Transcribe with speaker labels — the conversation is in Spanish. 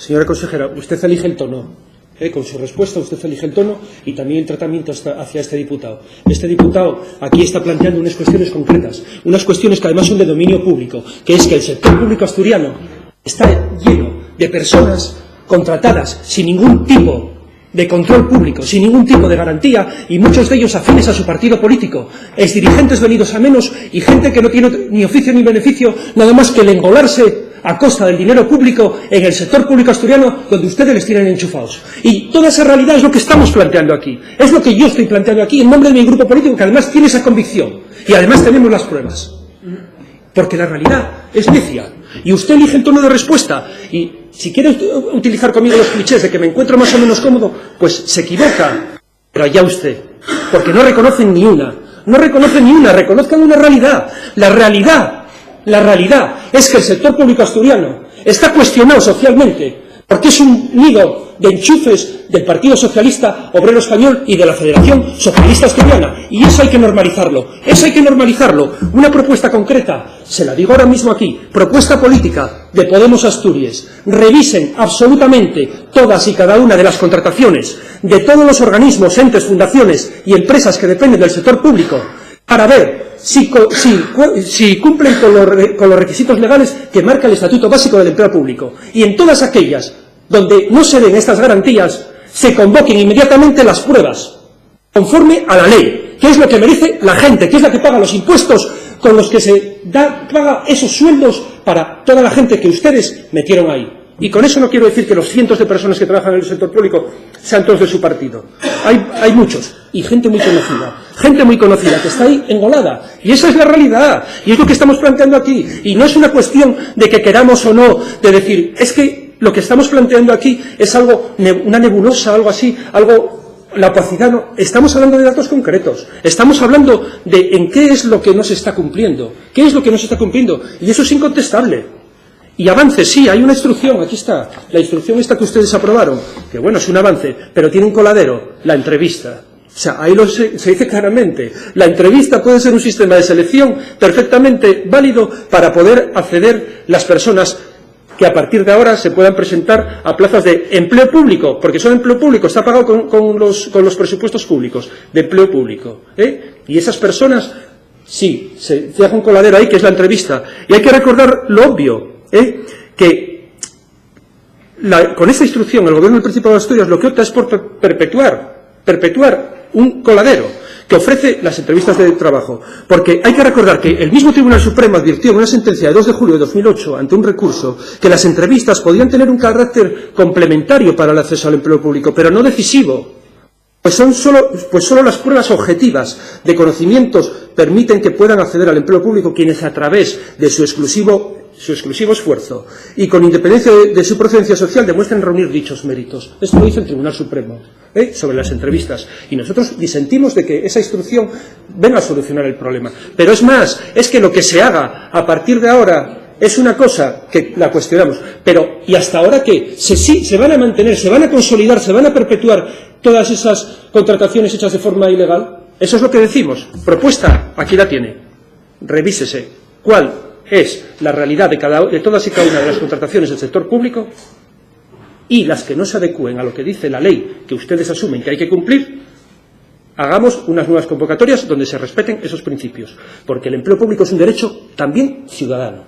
Speaker 1: Señora consejera, usted elige el tono. Con su respuesta usted elige el tono y también el tratamiento hacia este diputado. Este diputado aquí está planteando unas cuestiones concretas, unas cuestiones que además son de dominio público, que es que el sector público asturiano está lleno de personas contratadas sin ningún tipo de control público, sin ningún tipo de garantía, y muchos de ellos afines a su partido político, exdirigentes venidos a menos y gente que no tiene ni oficio ni beneficio, nada más que el engolarse a costa del dinero público en el sector público asturiano, donde ustedes les tienen enchufados. Y toda esa realidad es lo que estamos planteando aquí, es lo que yo estoy planteando aquí en nombre de mi grupo político, que además tiene esa convicción, y además tenemos las pruebas. Porque la realidad es necia, y usted elige el tono de respuesta, y si quiere utilizar conmigo los clichés de que me encuentro más o menos cómodo, pues se equivoca, pero allá usted, porque no reconocen ni una, reconozcan una realidad. La realidad es que el sector público asturiano está cuestionado socialmente, porque es un nido de enchufes del Partido Socialista Obrero Español y de la Federación Socialista Asturiana, y eso hay que normalizarlo, Una propuesta concreta, se la digo ahora mismo aquí, propuesta política de Podemos Asturias: revisen absolutamente todas y cada una de las contrataciones de todos los organismos, entes, fundaciones y empresas que dependen del sector público, para ver si cumplen con los requisitos legales que marca el Estatuto Básico del Empleo Público. Y en todas aquellas donde no se den estas garantías, se convoquen inmediatamente las pruebas, conforme a la ley, que es lo que merece la gente, que es la que paga los impuestos con los que se paga esos sueldos para toda la gente que ustedes metieron ahí. Y con eso no quiero decir que los cientos de personas que trabajan en el sector público sean todos de su partido. Hay muchos, y gente muy conocida que está ahí engolada. Y esa es la realidad, y es lo que estamos planteando aquí. Y no es una cuestión de que queramos o no, de decir, es que lo que estamos planteando aquí es algo, una nebulosa, algo así, la opacidad. No, estamos hablando de datos concretos, estamos hablando de en qué es lo que no se está cumpliendo, y eso es incontestable. Y avance, sí, hay una instrucción, aquí está, la instrucción esta que ustedes aprobaron, que bueno, es un avance, pero tiene un coladero, la entrevista. O sea, ahí se dice claramente, la entrevista puede ser un sistema de selección perfectamente válido para poder acceder las personas que a partir de ahora se puedan presentar a plazas de empleo público, porque son empleo público, está pagado con los presupuestos públicos, de empleo público. Y esas personas, sí, se hace un coladero ahí, que es la entrevista. Y hay que recordar lo obvio, que con esta instrucción el Gobierno del Principado de Asturias lo que opta es por perpetuar un coladero que ofrece las entrevistas de trabajo, porque hay que recordar que el mismo Tribunal Supremo advirtió en una sentencia de 2 de julio de 2008 ante un recurso que las entrevistas podían tener un carácter complementario para el acceso al empleo público, pero no decisivo, pues solo las pruebas objetivas de conocimientos permiten que puedan acceder al empleo público quienes a través de su exclusivo esfuerzo y con independencia de su procedencia social demuestren reunir dichos méritos. Esto lo dice el Tribunal Supremo sobre las entrevistas, y nosotros disentimos de que esa instrucción venga a solucionar el problema. Pero es más, es que lo que se haga a partir de ahora es una cosa que la cuestionamos, pero ¿y hasta ahora qué? ¿Se van a mantener, se van a consolidar, se van a perpetuar todas esas contrataciones hechas de forma ilegal? Eso es lo que decimos. Propuesta, aquí la tiene. Revísese. ¿Cuál es la realidad de todas y cada una de las contrataciones del sector público? Y las que no se adecúen a lo que dice la ley, que ustedes asumen que hay que cumplir, hagamos unas nuevas convocatorias donde se respeten esos principios, porque el empleo público es un derecho también ciudadano.